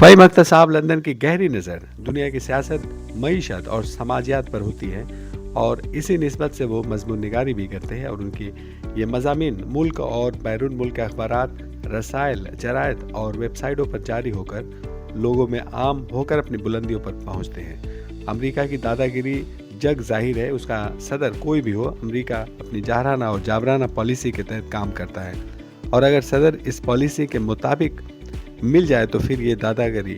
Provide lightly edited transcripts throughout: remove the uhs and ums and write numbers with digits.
फ़हीम अख्तर साहब लंदन की गहरी नज़र दुनिया की सियासत, मईशत और समाजियात पर होती है और इसी निस्बत से वो मज़मून निगारी भी करते हैं और उनकी ये मज़ामीन मुल्क और बैरून मुल्क के अखबारात, रसायल, जरायद और वेबसाइटों पर जारी होकर लोगों में आम होकर अपनी बुलंदियों पर पहुंचते हैं। अमेरिका की दादागिरी जग जाहिर है, उसका सदर कोई भी हो, अमेरिका अपनी जाहराना और जाबराना पॉलिसी के तहत काम करता है और अगर सदर इस पॉलिसी के मुताबिक मिल जाए तो फिर ये दादागिरी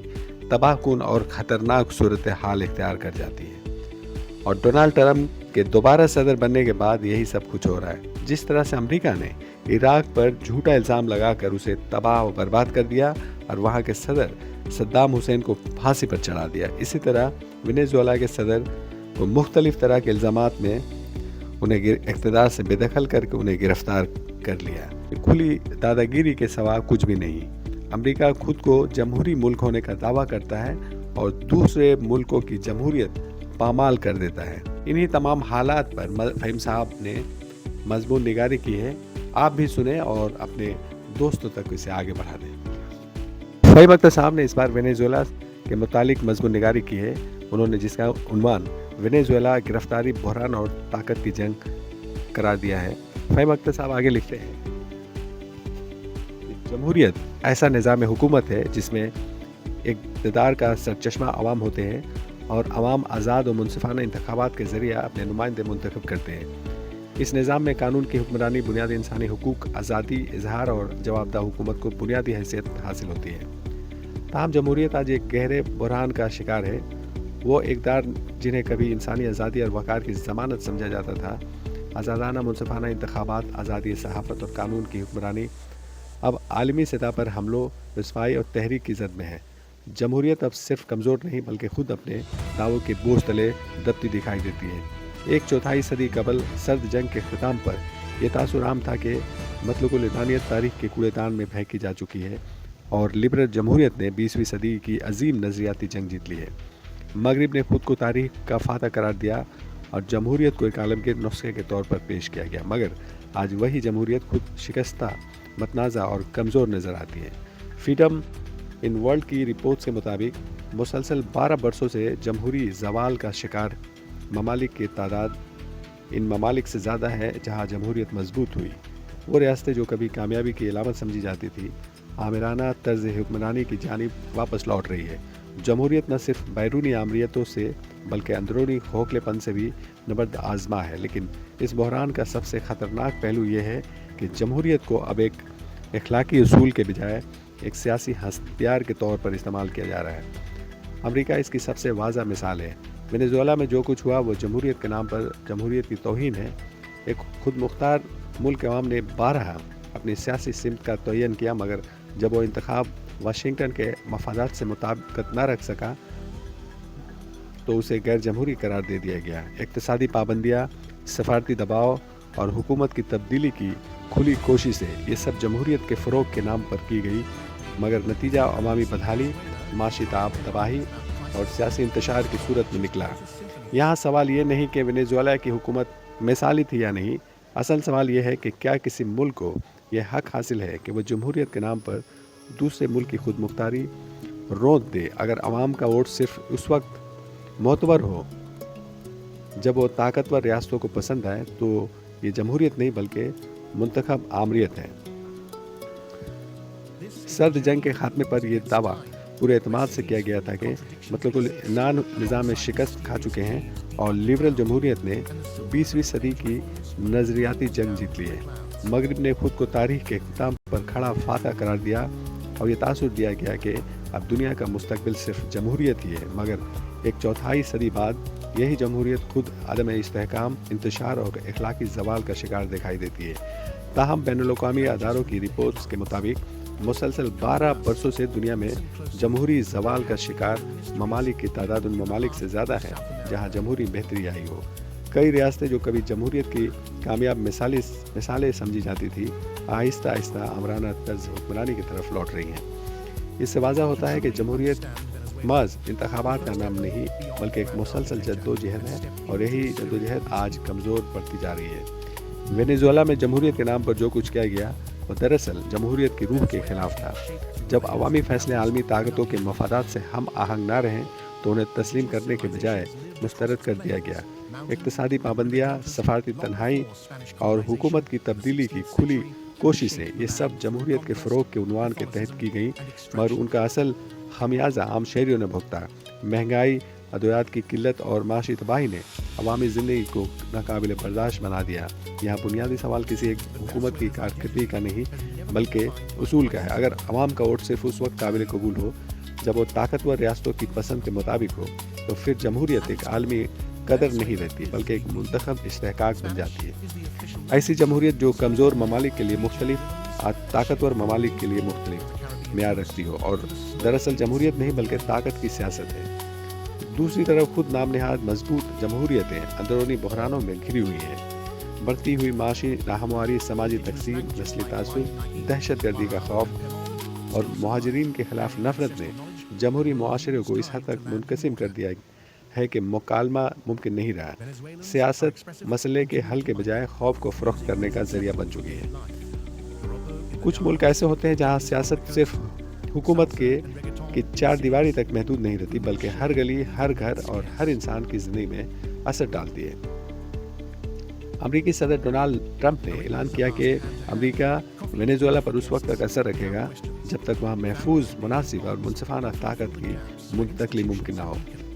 तबाहकुन और ख़तरनाक सूरत हाल इख्तियार कर जाती है। और डोनाल्ड ट्रंप के दोबारा सदर बनने के बाद यही सब कुछ हो रहा है। जिस तरह से अमेरिका ने इराक पर झूठा इल्ज़ाम लगाकर उसे तबाह और बर्बाद कर दिया और वहाँ के सदर सद्दाम हुसैन को फांसी पर चढ़ा दिया, इसी तरह वेनेजुएला के सदर को मुख्तलिफ तरह के इल्ज़ामात में उन्हें इक़्तिदार से बेदखल करके उन्हें गिरफ्तार कर लिया। खुली दादागिरी के सिवा कुछ भी नहीं। अमेरिका खुद को जमहूरी मुल्क होने का दावा करता है और दूसरे मुल्कों की जमहूरियत पामाल कर देता है। इन्हीं तमाम हालात पर फ़हीम साहब ने मज़मून निगारी की है। आप भी सुने और अपने दोस्तों तक इसे आगे बढ़ा दें। फ़हीम अख्तर साहब ने इस बार वेनेजुएला के मुतालिक मज़मून निगारी की है, उन्होंने जिसका उन्वान वेनेजुएला गिरफ्तारी, बहरान और ताकत की जंग करार दिया है। फ़हीम अख्तर साहब आगे लिखते हैं, जमहूरियत ऐसा निज़ाम हुकूमत है जिसमें इक़्तिदार का सरचश्मा अवाम होते हैं और अवाम आज़ाद और मुनसिफाना इंतखाबात के ज़रिए अपने नुमाइंदे मुंतखब करते हैं। इस निज़ाम में कानून की हुक्मरानी, बुनियादी इंसानी हुकूक, आज़ादी, इजहार और जवाबदा हुकूमत को बुनियादी हैसियत हासिल होती है। ताहम जमहूरियत आज एक गहरे बुरहान का शिकार है। वो इक़्तिदार जिन्हें कभी इंसानी आज़ादी और वक़ार की ज़मानत समझा जाता था, आज़ादाना मुनसिफाना इंतखाबात, आज़ादी सहाफ़त और कानून की हुक्मरानी अब आलमी सतह पर हमलों, रसवाई और तहरीक की जद में है। जमहूरियत अब सिर्फ कमज़ोर नहीं बल्कि खुद अपने दावों के बोझ तले दबती दिखाई देती है। एक चौथाई सदी कबल सर्द जंग के ख़िताम पर यह तासुर आम था कि मतलुकुल इंसानियत तारीख़ के कूड़ेदान में फेंकी जा चुकी है और लिबरल जमहूरियत ने 20वीं सदी की अजीम नज़रियाती जंग जीत ली है। मगरिब ने खुद को तारीख़ का फातह करार दिया और जमहूरियत को एक आलमगीर नुस्खे के तौर पर पेश किया गया, मगर आज वही जमहूरियत खुद शिकस्ता, मतनाज़ा और कमज़ोर नज़र आती है। फ्रीडम इन वर्ल्ड की रिपोर्ट्स के मुताबिक मुसलसल 12 बरसों से जमहूरी जवाल का शिकार ममालिक की तादाद इन ममालिक से ज़्यादा है जहाँ जमहूरियत मजबूत हुई। वो रियासतें जो कभी कामयाबी की अलामत समझी जाती थी, आमिराना तर्ज हुक्मरानी की जानिब वापस लौट रही है। जमहूरियत न सिर्फ बैरूनी आमरीतों से बल्कि अंदरूनी खोखलेपन से भी नबर्द आजमा है, लेकिन इस बहरान का सबसे ख़तरनाक पहलू ये है कि जमहूरियत को अब एक अखलाकी उसूल के बजाय एक सियासी हथियार के तौर पर इस्तेमाल किया जा रहा है। अमेरिका इसकी सबसे वाज़ा मिसाल है। वेनेजुएला में जो कुछ हुआ वो जमहूरियत के नाम पर जमहूरियत की तौहीन है। एक खुद मुख्तार मुल्क अवाम ने 12 अपनी सियासी सिमत का तयन किया, मगर जब वो इंतखाब वाशिंगटन के मफादात से मुताबिकत न रख सका तो उसे गैर जमहूरी करार दे दिया गया। इक़्तिसादी पाबंदियाँ, सफारती दबाव और हुकूमत की तब्दीली की खुली कोशिशें, ये सब जमहूरियत के फ़रोग़ के नाम पर की गई, मगर नतीजा अवामी बदहाली, माशी तबाही और सियासी इंतशार की सूरत में निकला। यहाँ सवाल ये नहीं कि वेनेजुएला की हुकूमत मिसाली थी या नहीं, असल सवाल ये है कि क्या किसी मुल्क को यह हक़ हासिल है कि वह जमहूरियत के नाम पर दूसरे मुल्क की खुद मुख्तारी रोंद दे। अगर अवाम का वोट सिर्फ उस वक्त मोतबर हो जब वो ताकतवर रियासतों को पसंद आए तो ये जमहूरियत नहीं बल्कि मुंतखब आमरीत है। सर्द जंग के खात्मे पर यह दावा पूरे एतमाद से किया गया था कि मतलब निज़ाम में शिकस्त खा चुके हैं और लिबरल जमहूरियत ने 20वीं सदी की नज़रियाती जंग जीत ली है। मगरिब ने खुद को तारीख़ के इख्तिताम पर खड़ा फातह करार दिया और ये तासुर दिया गया कि अब दुनिया का मुस्तकबिल सिर्फ जमहूरियत ही है, मगर एक चौथाई सदी बाद यही जमहूरियत खुद अदम इस्तेहकाम, इंतशार और अखलाकी जवाल का शिकार दिखाई देती है। ताहम बैनुल-अक़वामी अदारों की रिपोर्ट्स के मुताबिक मुसलसल 12 बरसों से दुनिया में जमहूरी जवाल का शिकार ममालिक की तादाद उन ममालिक से ज़्यादा है जहाँ जमहूरी बेहतरी आई हो। कई रियासतें जो कभी जमहूरियत की कामयाब मिसालें समझी जाती थी, आहिस्ता आहिस्ता आमराना तर्ज हुक्मरानी की तरफ लौट रही हैं। इससे वाज़ा होता है कि जमहूरियत महज इंतखाबात का नाम नहीं बल्कि एक मुसलसल जद्दोजहद है और यही जद्दोजहद आज कमज़ोर पड़ती जा रही है। वेनेजुएला में जमहूरियत के नाम पर जो कुछ किया गया وہ دراصل جمہوریت کی روح کے خلاف تھا۔ جب عوامی فیصلے عالمی طاقتوں کے مفادات سے ہم آہنگ نہ رہیں تو انہیں تسلیم کرنے کے بجائے مسترد کر دیا گیا۔ اقتصادی پابندیاں، سفارتی تنہائی اور حکومت کی تبدیلی کی کھلی کوششیں، یہ سب جمہوریت کے فروغ کے عنوان کے تحت کی گئیں، مگر ان کا اصل خمیازہ عام شہریوں نے بھگتا۔ مہنگائی، ادویات کی قلت اور معاشی تباہی نے عوامی زندگی کو ناقابل برداشت بنا دیا۔ یہاں بنیادی سوال کسی ایک حکومت کی کارکردگی کا نہیں بلکہ اصول کا ہے۔ اگر عوام کا ووٹ صرف اس وقت قابل قبول ہو جب وہ طاقتور ریاستوں کی پسند کے مطابق ہو تو پھر جمہوریت ایک عالمی قدر نہیں رہتی بلکہ ایک منتخب استحقاق بن جاتی ہے۔ ایسی جمہوریت جو کمزور ممالک کے لیے مختلف، طاقتور ممالک کے لیے مختلف معیار رکھتی ہو، اور دراصل جمہوریت نہیں بلکہ طاقت کی سیاست ہے۔ دوسری طرف خود نام نہاد مضبوط جمہوریتیں اندرونی بحرانوں میں گھری ہوئی ہیں۔ بڑھتی ہوئی معاشی راہمواری، سماجی تقسیم، نسلی تعصب، دہشت گردی کا خوف اور مہاجرین کے خلاف نفرت نے جمہوری معاشرے کو اس حد تک منقسم کر دیا ہے کہ مکالمہ ممکن نہیں رہا۔ سیاست مسئلے کے حل کے بجائے خوف کو فروخت کرنے کا ذریعہ بن چکی ہے۔ کچھ ملک ایسے ہوتے ہیں جہاں سیاست صرف حکومت کی چار دیواری تک محدود نہیں رہتی بلکہ ہر گلی، ہر گھر اور ہر انسان کی زندگی میں اثر ڈالتی ہے۔ امریکی صدر ڈونالڈ ٹرمپ نے اعلان کیا کہ امریکہ وینیزویلا پر اس وقت تک اثر رکھے گا جب تک وہاں محفوظ، مناسب اور منصفانہ طاقت کی منتقلی ممکن نہ ہو۔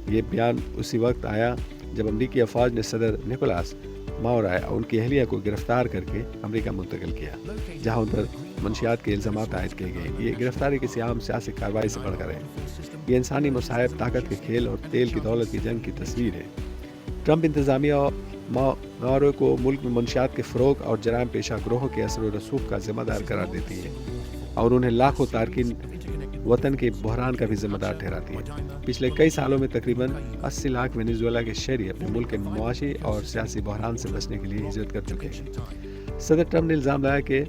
یہ بیان اسی وقت آیا جب امریکی افواج نے صدر نکولاس ماورو اور ان کی اہلیہ کو گرفتار کر کے امریکہ منتقل کیا، جہاں ان پر منشیات کے الزامات عائد کیے گئے۔ یہ گرفتاری کسی عام سیاسی کارروائی سے بڑھ کر ہے۔ یہ انسانی مصائب، طاقت کے کھیل اور تیل کی دولت کی جنگ کی تصویر ہے۔ ٹرمپ انتظامیہ ماورو کو ملک میں منشیات کے فروغ اور جرائم پیشہ گروہوں کے اثر و رسوخ کا ذمہ دار قرار دیتی ہے اور انہیں لاکھوں تارکین وطن کے بحران کا بھی ذمہ دار ٹھہراتی ہے۔ پچھلے کئی سالوں میں تقریباً 80 لاکھ وینیزویلا کے شہری اپنے ملک کے معاشی اور سیاسی بحران سے بچنے کے لیے ہجرت کر چکے ہیں۔ صدر ٹرمپ نے الزام لگایا کہ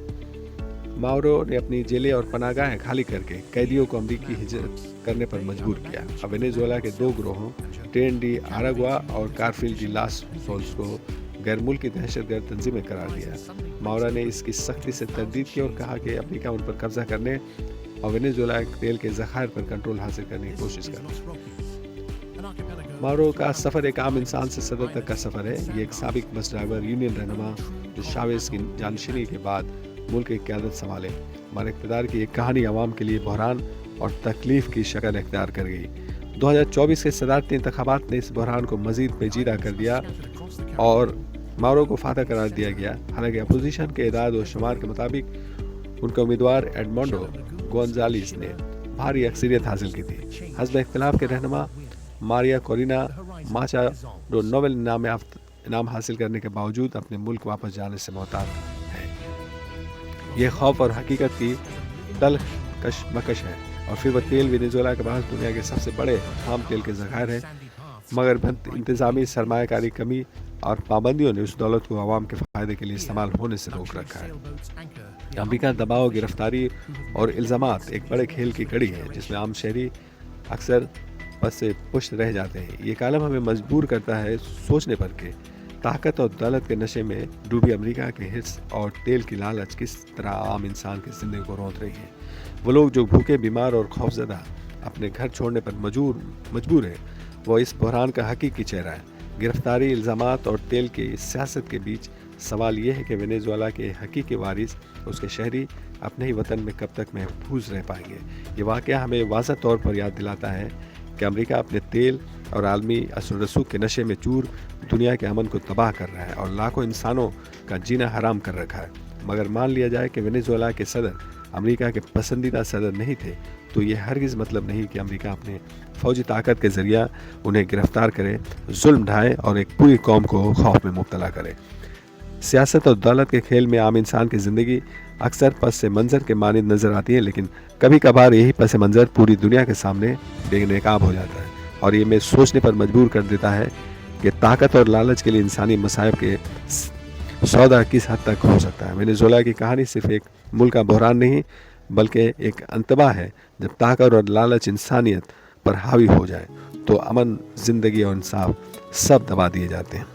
ماورو نے اپنی جیلیں اور پناہ گاہیں خالی کر کے قیدیوں کو امریکی ہجرت کرنے پر مجبور کیا۔ اب وینیزویلا کے دو گروہوں، ٹرین ڈی آراگوا اور کارفل ڈی لاس سولز کو غیر ملکی دہشت گرد تنظیمیں قرار دیا۔ ماورو نے اس کی سختی سے تردید کی اور کہا کہ امریکہ ان پر قبضہ کرنے اور وینیزویلا تیل کے ذخائر پر کنٹرول حاصل کرنے کی کوشش کر۔ ماورو کا سفر ایک عام انسان سے صدر تک کا سفر ہے۔ یہ ایک سابق بس ڈرائیور، یونین رہنما جو چاویز کی جانشینی کے بعد ملک کی قیادت سنبھالے، ہمارے اقتدار کی ایک کہانی عوام کے لیے بحران اور تکلیف کی شکل اختیار کر گئی۔ 2024 کے صدارتی انتخابات نے اس بحران کو مزید پیچیدہ کر دیا اور ماورو کو فاتح قرار دیا گیا، حالانکہ اپوزیشن کے اعداد و شمار کے مطابق ان کا امیدوار ایڈمونڈو گونزالیز نے بھاری اکثریت حاصل کی تھی۔ حزب اختلاف کے رہنما ماریا کورینا ماچاڈو نوبل انعام حاصل کرنے کے باوجود اپنے ملک واپس جانے سے محتاط ہے۔ یہ خوف اور حقیقت کی تلخ کشمکش ہے، اور پھر وہ تیل وینیزویلا کے پاس دنیا کے سب سے بڑے خام تیل کے ذخائر ہیں، مگر انتظامی سرمایہ کاری کمی اور پابندیوں نے اس دولت کو عوام کے فائدے کے لیے استعمال ہونے سے روک رکھا ہے۔ امریکہ دباؤ، گرفتاری اور الزامات ایک بڑے کھیل کی کڑی ہے جس میں عام شہری اکثر پس سے پشت رہ جاتے ہیں۔ یہ کالم ہمیں مجبور کرتا ہے سوچنے پر کہ طاقت اور دولت کے نشے میں ڈوبی امریکہ کے حرص اور تیل کی لالچ کس طرح عام انسان کی زندگی کو روند رہی ہے۔ وہ لوگ جو بھوکے، بیمار اور خوفزدہ اپنے گھر چھوڑنے پر مجبور ہیں، وہ اس بحران کا حقیقی چہرہ ہے۔ گرفتاری، الزامات اور تیل کی سیاست کے بیچ سوال یہ ہے کہ وینیزویلا کے حقیقی وارث، اس کے شہری، اپنے ہی وطن میں کب تک محفوظ رہ پائیں گے۔ یہ واقعہ ہمیں واضح طور پر یاد دلاتا ہے کہ امریکہ اپنے تیل اور عالمی اثر و رسوخ کے نشے میں چور دنیا کے امن کو تباہ کر رہا ہے اور لاکھوں انسانوں کا جینا حرام کر رکھا ہے۔ مگر مان لیا جائے کہ وینیزویلا کے صدر امریکہ کے پسندیدہ صدر نہیں تھے تو یہ ہرگز مطلب نہیں کہ امریکہ اپنے فوجی طاقت کے ذریعہ انہیں گرفتار کرے، ظلم ڈھائے اور ایک پوری قوم کو خوف میں مبتلا کرے۔ سیاست اور دولت کے کھیل میں عام انسان کی زندگی اکثر پس منظر کے مانند نظر آتی ہے، لیکن کبھی کبھار یہی پس منظر پوری دنیا کے سامنے بے نقاب ہو جاتا ہے اور یہ میں سوچنے پر مجبور کر دیتا ہے کہ طاقت اور لالچ کے لیے انسانی مصائب کے سودا کس حد تک ہو سکتا ہے۔ وینیزویلا کی کہانی صرف ایک ملک کا بحران نہیں بلکہ ایک انتباہ ہے۔ جب طاقت اور لالچ انسانیت پر حاوی ہو جائے تو امن، زندگی اور انصاف سب دبا دیے جاتے ہیں۔